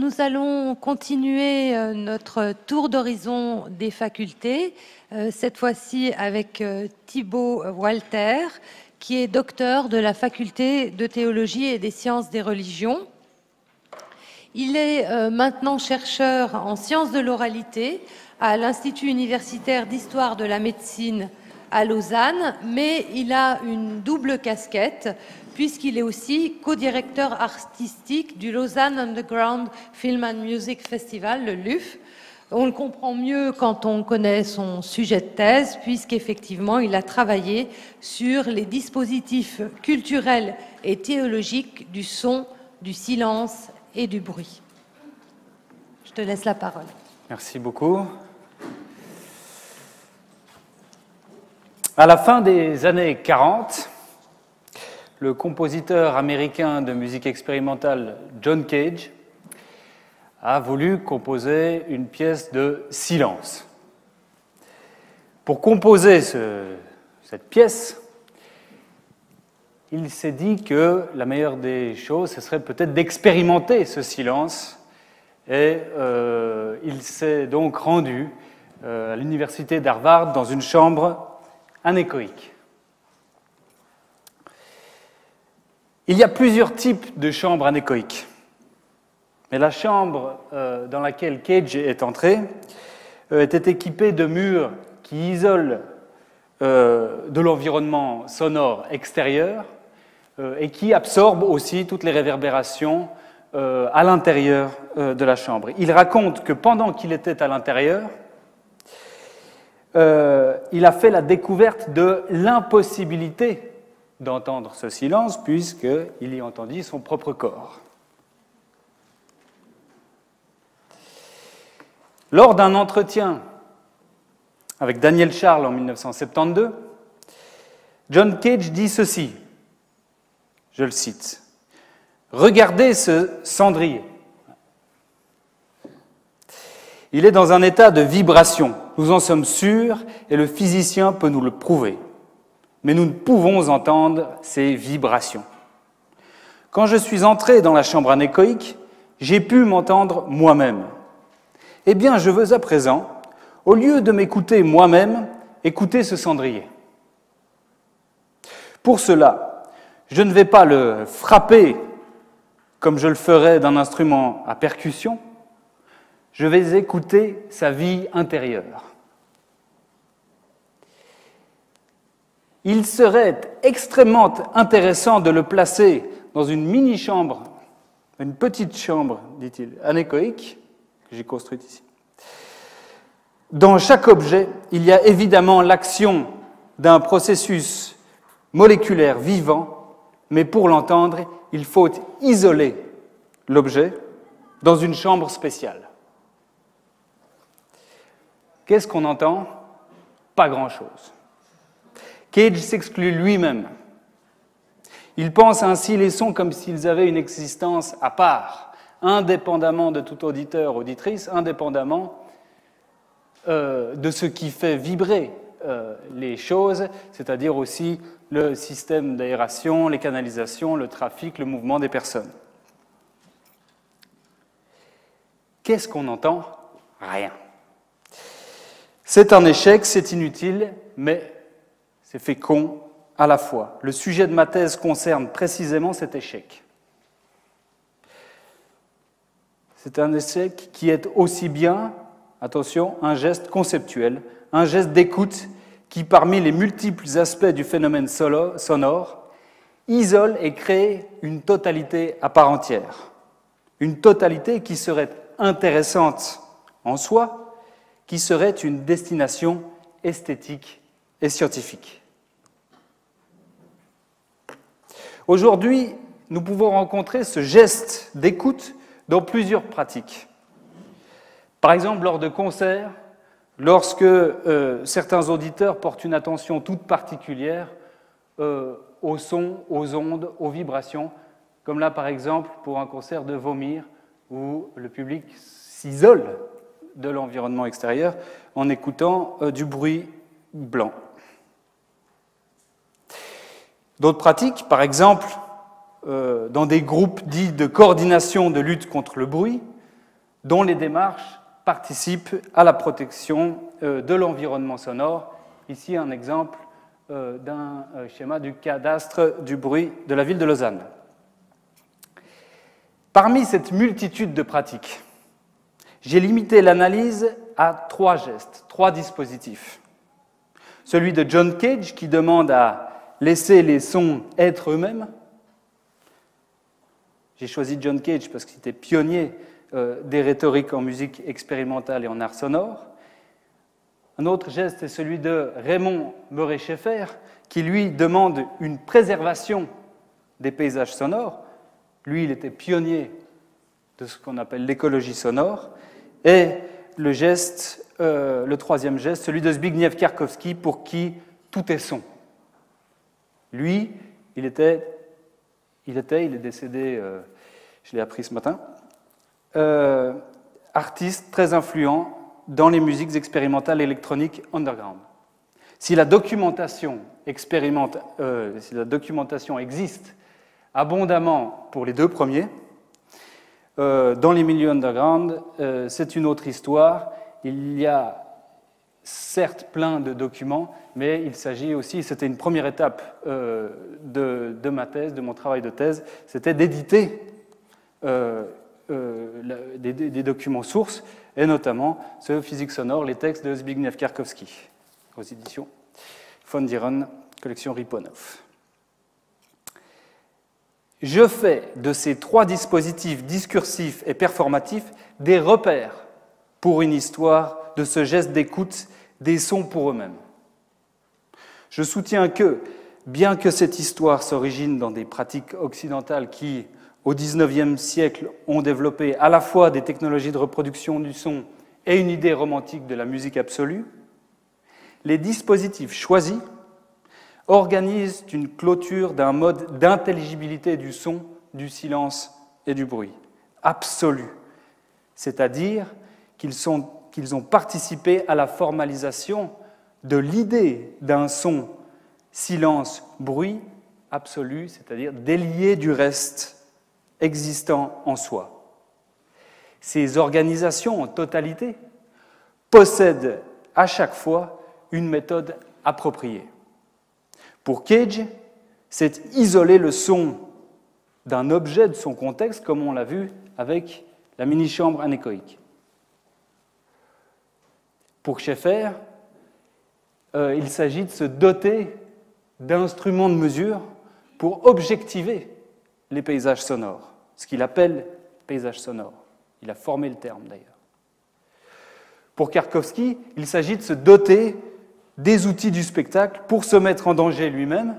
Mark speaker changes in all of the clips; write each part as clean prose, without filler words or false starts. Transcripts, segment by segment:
Speaker 1: nous allons continuer notre tour d'horizon des facultés, cette fois-ci avec Thibaut Walter, qui est docteur de la faculté de théologie et des sciences des religions. Il est maintenant chercheur en sciences de l'oralité à l'Institut universitaire d'histoire de la médecine à Lausanne, mais il a une double casquette, puisqu'il est aussi co-directeur artistique du Lausanne Underground Film and Music Festival, le LUF. On le comprend mieux quand on connaît son sujet de thèse, puisqu'effectivement, il a travaillé sur les dispositifs culturels et théologiques du son, du silence et du bruit. Je te laisse la parole.
Speaker 2: Merci beaucoup. À la fin des années 40, le compositeur américain de musique expérimentale John Cage a voulu composer une pièce de silence. Pour composer cette pièce, il s'est dit que la meilleure des choses, ce serait peut-être d'expérimenter ce silence. Et il s'est donc rendu à l'université d'Harvard dans une chambre anéchoïque. Il y a plusieurs types de chambres anéchoïques. Mais la chambre dans laquelle Cage est entré était équipée de murs qui isolent de l'environnement sonore extérieur et qui absorbent aussi toutes les réverbérations à l'intérieur de la chambre. Il raconte que pendant qu'il était à l'intérieur, il a fait la découverte de l'impossibilité d'entendre ce silence puisqu'il y entendit son propre corps. Lors d'un entretien avec Daniel Charles en 1972, John Cage dit ceci, je le cite, « Regardez ce cendrier. Il est dans un état de vibration, nous en sommes sûrs et le physicien peut nous le prouver. Mais nous ne pouvons entendre ces vibrations. Quand je suis entré dans la chambre anéchoïque, j'ai pu m'entendre moi-même. Eh bien, je veux à présent, au lieu de m'écouter moi-même, écouter ce cendrier. Pour cela, je ne vais pas le frapper comme je le ferais d'un instrument à percussion, je vais écouter sa vie intérieure. Il serait extrêmement intéressant de le placer dans une mini-chambre, une petite chambre, dit-il, anéchoïque, que j'ai construite ici. Dans chaque objet, il y a évidemment l'action d'un processus moléculaire vivant, mais pour l'entendre, il faut isoler l'objet dans une chambre spéciale. Qu'est-ce qu'on entend? Pas grand-chose. Cage s'exclut lui-même. Il pense ainsi les sons comme s'ils avaient une existence à part, indépendamment de tout auditeur, auditrice, indépendamment de ce qui fait vibrer les choses, c'est-à-dire aussi le système d'aération, les canalisations, le trafic, le mouvement des personnes. Qu'est-ce qu'on entend? Rien. C'est un échec, c'est inutile, mais c'est fécond à la fois. Le sujet de ma thèse concerne précisément cet échec. C'est un échec qui est aussi bien, attention, un geste conceptuel, un geste d'écoute qui, parmi les multiples aspects du phénomène sonore, isole et crée une totalité à part entière. Une totalité qui serait intéressante en soi, qui serait une destination esthétique et scientifique. Aujourd'hui, nous pouvons rencontrer ce geste d'écoute dans plusieurs pratiques. Par exemple, lors de concerts, lorsque certains auditeurs portent une attention toute particulière aux sons, aux ondes, aux vibrations, comme là par exemple pour un concert de Vomir, où le public s'isole de l'environnement extérieur en écoutant du bruit blanc. D'autres pratiques, par exemple, dans des groupes dits de coordination de lutte contre le bruit, dont les démarches participent à la protection de l'environnement sonore. Ici, un exemple d'un schéma du cadastre du bruit de la ville de Lausanne. Parmi cette multitude de pratiques, j'ai limité l'analyse à 3 gestes, 3 dispositifs. Celui de John Cage, qui demande à laisser les sons être eux-mêmes. J'ai choisi John Cage parce qu'il était pionnier des rhétoriques en musique expérimentale et en art sonore. Un autre geste est celui de Raymond Murray-Schaeffer, qui lui demande une préservation des paysages sonores. Lui, il était pionnier de ce qu'on appelle l'écologie sonore. Et le troisième geste, celui de Zbigniew Kierzkowski, pour qui tout est son. Lui, il est décédé, je l'ai appris ce matin, artiste très influent dans les musiques expérimentales électroniques underground. Si la documentation existe abondamment pour les 2 premiers, dans les milieux underground, c'est une autre histoire. Il y a certes plein de documents, mais il s'agit aussi, c'était une première étape de ma thèse, de mon travail de thèse, c'était d'éditer des documents sources, et notamment ce Physique sonore, les textes de Zbigniew Kierzkowski, aux éditions von Dieren, collection Riponov. Je fais de ces 3 dispositifs discursifs et performatifs des repères pour une histoire de ce geste d'écoute des sons pour eux-mêmes. Je soutiens que, bien que cette histoire s'origine dans des pratiques occidentales qui, au XIXe siècle, ont développé à la fois des technologies de reproduction du son et une idée romantique de la musique absolue, les dispositifs choisis organisent une clôture d'un mode d'intelligibilité du son, du silence et du bruit, absolu, c'est-à-dire qu'ils ont participé à la formalisation de l'idée d'un son, silence, bruit absolu, c'est-à-dire délié du reste existant en soi. Ces organisations en totalité possèdent à chaque fois une méthode appropriée. Pour Cage, c'est isoler le son d'un objet de son contexte, comme on l'a vu avec la mini-chambre anéchoïque. Pour Schaeffer, il s'agit de se doter d'instruments de mesure pour objectiver les paysages sonores, ce qu'il appelle paysage sonore. Il a formé le terme d'ailleurs. Pour Kierzkowski, il s'agit de se doter des outils du spectacle pour se mettre en danger lui-même,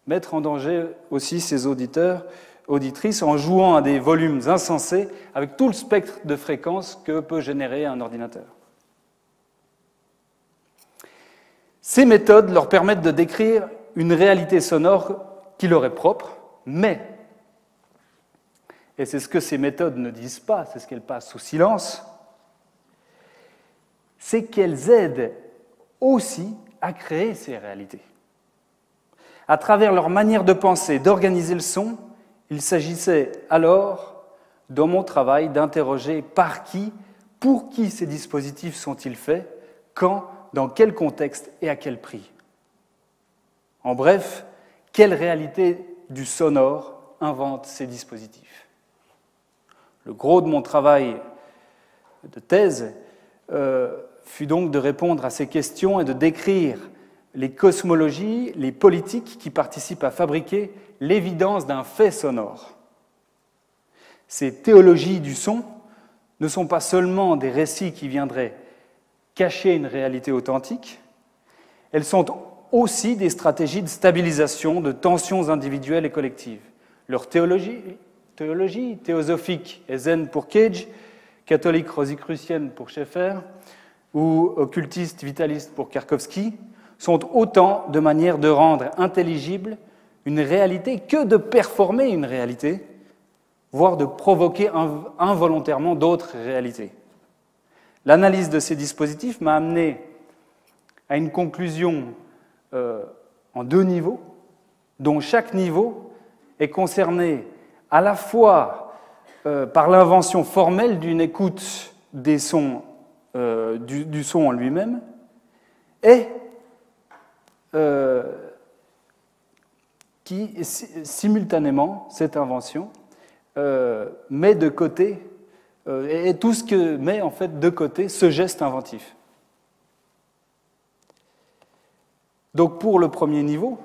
Speaker 2: mettre en danger aussi ses auditeurs, auditrices, en jouant à des volumes insensés avec tout le spectre de fréquences que peut générer un ordinateur. Ces méthodes leur permettent de décrire une réalité sonore qui leur est propre, mais, et c'est ce que ces méthodes ne disent pas, c'est ce qu'elles passent sous silence, c'est qu'elles aident aussi à créer ces réalités. À travers leur manière de penser, d'organiser le son, il s'agissait alors, dans mon travail, d'interroger par qui, pour qui ces dispositifs sont-ils faits, quand, dans quel contexte et à quel prix. En bref, quelle réalité du sonore invente ces dispositifs. Le gros de mon travail de thèse fut donc de répondre à ces questions et de décrire les cosmologies, les politiques qui participent à fabriquer l'évidence d'un fait sonore. Ces théologies du son ne sont pas seulement des récits qui viendraient cacher une réalité authentique, elles sont aussi des stratégies de stabilisation de tensions individuelles et collectives. Leur théologie théosophique et zen pour Cage, catholique rosicrucienne pour Schaeffer, ou occultiste vitaliste pour Kierzkowski, sont autant de manières de rendre intelligible une réalité que de performer une réalité, voire de provoquer involontairement d'autres réalités. L'analyse de ces dispositifs m'a amené à une conclusion en 2 niveaux, dont chaque niveau est concerné à la fois par l'invention formelle d'une écoute des sons, du son en lui-même, et qui, simultanément, cette invention, met de côté, et tout ce que met en fait de côté ce geste inventif. Donc pour le premier niveau,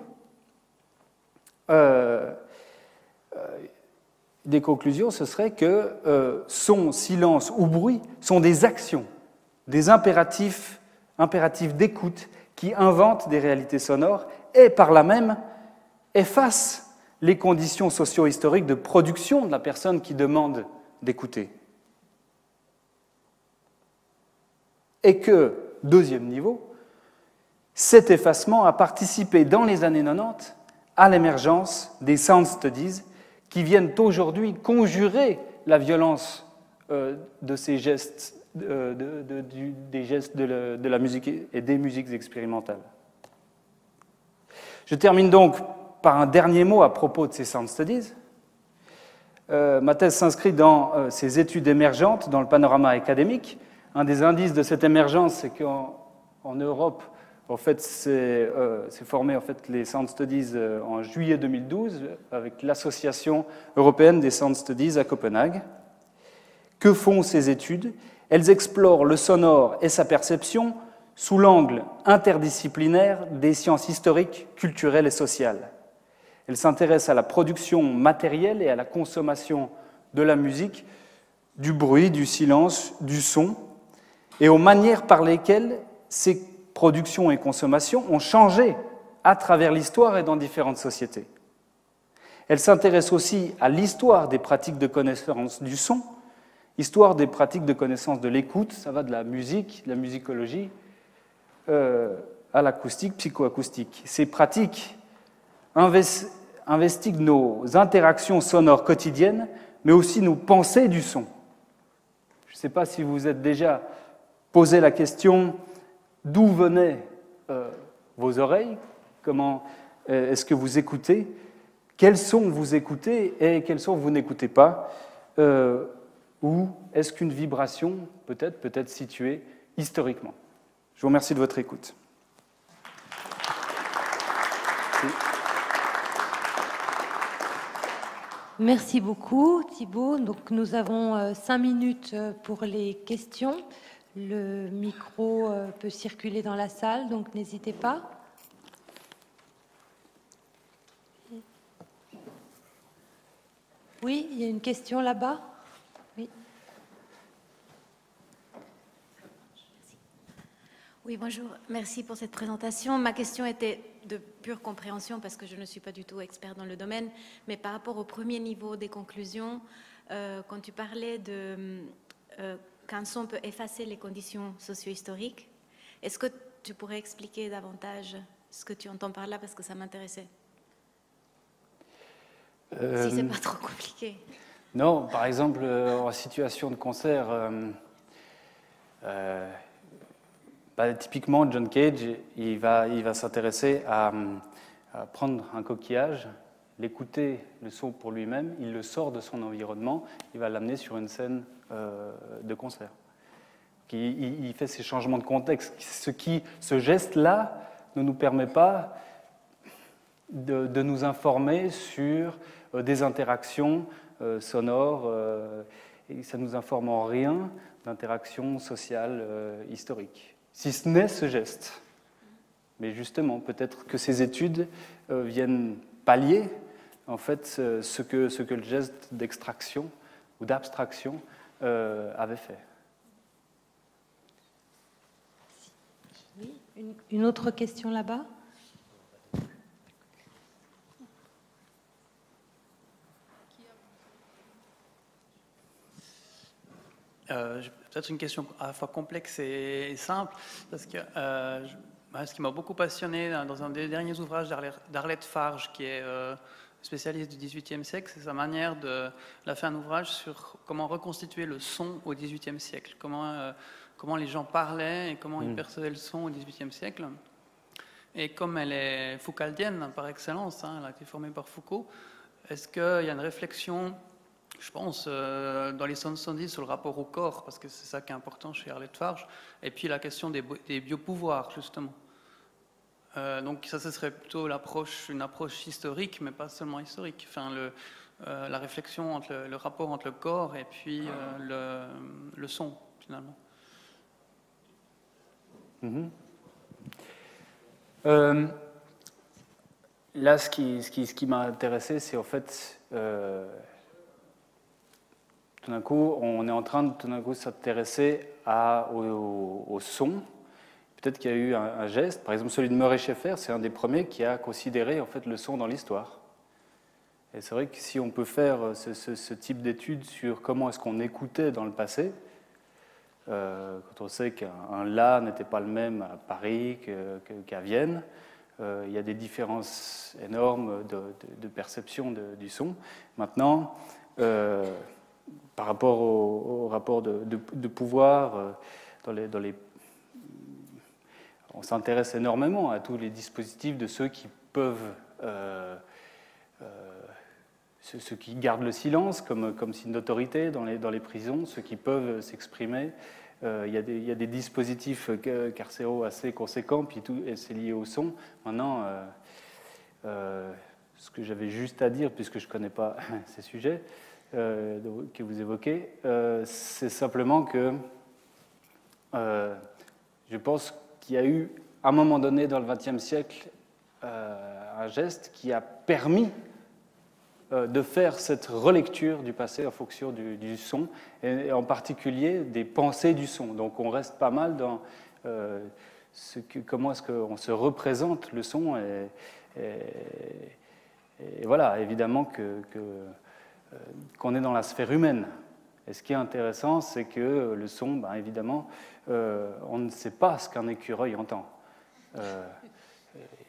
Speaker 2: des conclusions, ce serait que son, silence ou bruit sont des actions, des impératifs d'écoute qui inventent des réalités sonores et par là même effacent les conditions socio-historiques de production de la personne qui demande d'écouter. Et que, deuxième niveau, cet effacement a participé dans les années 90 à l'émergence des sound studies qui viennent aujourd'hui conjurer la violence de ces gestes, des gestes de la musique et des musiques expérimentales. Je termine donc par un dernier mot à propos de ces sound studies. Ma thèse s'inscrit dans ces études émergentes dans le panorama académique. Un des indices de cette émergence, c'est qu'en Europe, en fait, c'est formé en fait, les Sound Studies en juillet 2012 avec l'Association européenne des Sound Studies à Copenhague. Que font ces études? Elles explorent le sonore et sa perception sous l'angle interdisciplinaire des sciences historiques, culturelles et sociales. Elles s'intéressent à la production matérielle et à la consommation de la musique, du bruit, du silence, du son, et aux manières par lesquelles ces production et consommation ont changé à travers l'histoire et dans différentes sociétés. Elle s'intéresse aussi à l'histoire des pratiques de connaissance du son, histoire des pratiques de connaissance de l'écoute, ça va de la musique, de la musicologie, à l'acoustique, psychoacoustique. Ces pratiques investiguent nos interactions sonores quotidiennes, mais aussi nos pensées du son. Je ne sais pas si vous vous êtes déjà posé la question d'où venaient vos oreilles, comment est-ce que vous écoutez, quels sons vous écoutez et quels sons vous n'écoutez pas, ou est-ce qu'une vibration peut être située historiquement. Je vous remercie de votre écoute.
Speaker 1: Merci beaucoup Thibaut. Donc, nous avons 5 minutes pour les questions. Le micro peut circuler dans la salle, donc n'hésitez pas. Oui, il y a une question là-bas. Oui.
Speaker 3: Oui, bonjour. Merci pour cette présentation. Ma question était de pure compréhension parce que je ne suis pas du tout expert dans le domaine, mais par rapport au premier niveau des conclusions, quand tu parlais de... qu'un son peut effacer les conditions socio-historiques. Est-ce que tu pourrais expliquer davantage ce que tu entends par là, parce que ça m'intéressait? Si c'est pas trop compliqué.
Speaker 2: Non, par exemple, en situation de concert, typiquement, John Cage, il va s'intéresser à prendre un coquillage, l'écouter, le son pour lui-même, il le sort de son environnement, il va l'amener sur une scène de concert. Il fait ces changements de contexte, ce geste-là ne nous permet pas de nous informer sur des interactions sonores, et ça ne nous informe en rien d'interactions sociales historiques, si ce n'est ce geste. Mais justement, peut-être que ces études viennent pallier en fait ce que le geste d'extraction ou d'abstraction avait fait.
Speaker 1: Oui, une autre question là-bas.
Speaker 4: Peut-être une question à la fois complexe et simple, parce que ce qui m'a beaucoup passionné dans un des derniers ouvrages d'Arlette Farge, qui est spécialiste du XVIIIe siècle, c'est sa manière de... Elle a fait un ouvrage sur comment reconstituer le son au XVIIIe siècle, comment les gens parlaient et comment ils percevaient le son au XVIIIe siècle. Et comme elle est foucaldienne par excellence, elle a été formée par Foucault, est-ce qu'il y a une réflexion Je pense, dans les 70 sur le rapport au corps, parce que c'est ça qui est important chez Arlette Farge, et puis la question des biopouvoirs, justement. Donc ça, ce serait plutôt une approche historique, mais pas seulement historique. Enfin, la réflexion entre le rapport entre le corps et puis le son, finalement.
Speaker 2: Là, ce qui m'a intéressé, c'est en fait, tout d'un coup, on est en train de s'intéresser au son. Peut-être qu'il y a eu un geste, par exemple celui de Murray Schaeffer, c'est un des premiers qui a considéré en fait le son dans l'histoire. Et c'est vrai que si on peut faire ce type d'études sur comment est-ce qu'on écoutait dans le passé, quand on sait qu'un La n'était pas le même à Paris qu'à Vienne, il y a des différences énormes de perception du son. Maintenant, par rapport au rapport de pouvoir, on s'intéresse énormément à tous les dispositifs de ceux qui peuvent, ceux qui gardent le silence comme signe d'autorité dans les prisons, ceux qui peuvent s'exprimer. Il y a des dispositifs carcéraux assez conséquents, puis tout, et c'est lié au son. Maintenant, ce que j'avais juste à dire, puisque je ne connais pas ces sujets que vous évoquez, c'est simplement que je pense qu'il y a eu, à un moment donné dans le XXe siècle, un geste qui a permis de faire cette relecture du passé en fonction du son, et en particulier des pensées du son. Donc on reste pas mal dans comment est-ce qu'on se représente le son, et voilà, évidemment qu'on est dans la sphère humaine. Et ce qui est intéressant, c'est que le son, ben évidemment, on ne sait pas ce qu'un écureuil entend.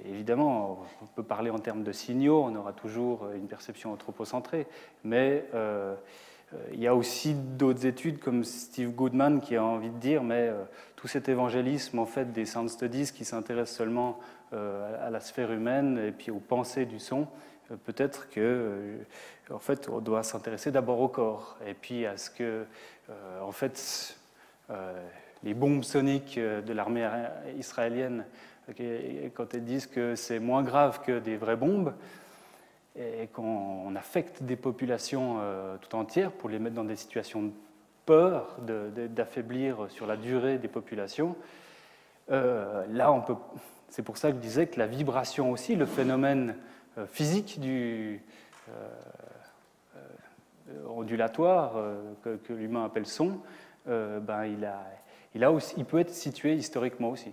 Speaker 2: Évidemment, on peut parler en termes de signaux, on aura toujours une perception anthropocentrée, mais il y a aussi d'autres études comme Steve Goodman qui a envie de dire, mais tout cet évangélisme en fait des sound studies qui s'intéressent seulement à la sphère humaine et puis aux pensées du son, peut-être que en fait on doit s'intéresser d'abord au corps et puis à ce que en fait les bombes soniques de l'armée israélienne, quand elles disent que c'est moins grave que des vraies bombes et qu'on affecte des populations tout entières pour les mettre dans des situations de peur, d'affaiblir sur la durée des populations, là on peut. C'est pour ça que je disais que la vibration aussi, le phénomène physique du ondulatoire que l'humain appelle son, ben il peut être situé historiquement aussi.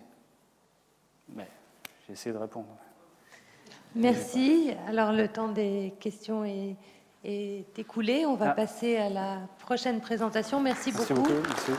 Speaker 2: Mais j'ai essayé de répondre.
Speaker 1: Merci. Alors le temps des questions est écoulé. On va passer à la prochaine présentation. Merci beaucoup.
Speaker 2: Merci beaucoup. Merci.